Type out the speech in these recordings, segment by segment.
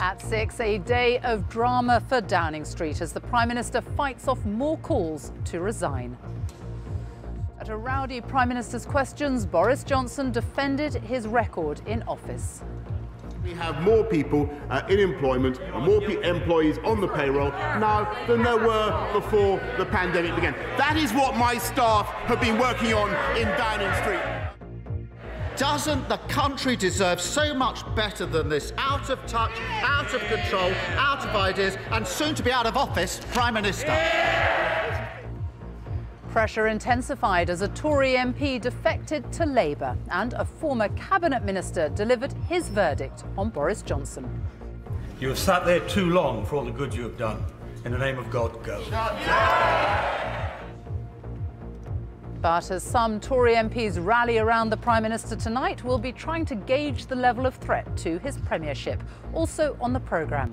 At 6, a day of drama for Downing Street as the Prime Minister fights off more calls to resign. At a rowdy Prime Minister's questions, Boris Johnson defended his record in office. We have more people in employment and more employees on the payroll now than there were before the pandemic began. That is what my staff have been working on in Downing Street. Doesn't the country deserve so much better than this out of touch, out of control, out of ideas and soon to be out of office Prime Minister? Pressure intensified as a Tory MP defected to Labour and a former cabinet minister delivered his verdict on Boris Johnson. You have sat there too long for all the good you have done. In the name of God, go. But as some Tory MPs rally around the Prime Minister tonight, we'll be trying to gauge the level of threat to his premiership. Also on the programme.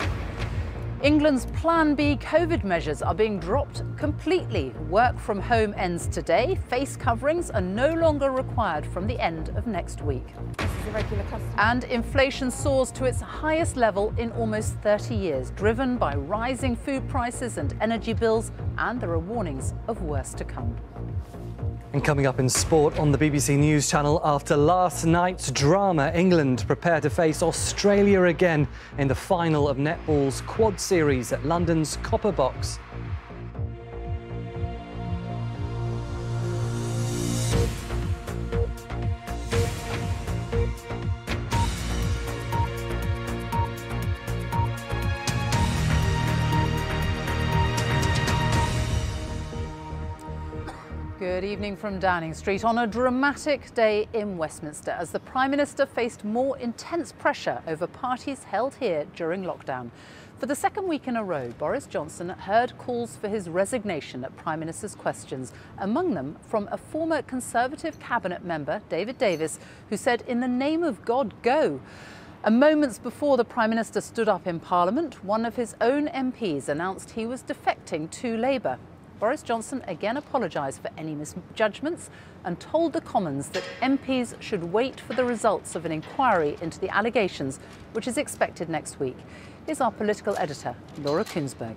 England's Plan B COVID measures are being dropped completely. Work from home ends today. Face coverings are no longer required from the end of next week. This is a regular customer. And inflation soars to its highest level in almost 30 years, driven by rising food prices and energy bills, and there are warnings of worse to come. And coming up in sport on the BBC News channel, after last night's drama, England prepare to face Australia again in the final of netball's quad series at London's Copper Box. Good evening from Downing Street on a dramatic day in Westminster as the Prime Minister faced more intense pressure over parties held here during lockdown. For the second week in a row, Boris Johnson heard calls for his resignation at Prime Minister's questions, among them from a former Conservative cabinet member, David Davis, who said, "In the name of God, go." And moments before the Prime Minister stood up in Parliament, one of his own MPs announced he was defecting to Labour. Boris Johnson again apologised for any misjudgments and told the Commons that MPs should wait for the results of an inquiry into the allegations, which is expected next week. Here's our political editor, Laura Kunsberg.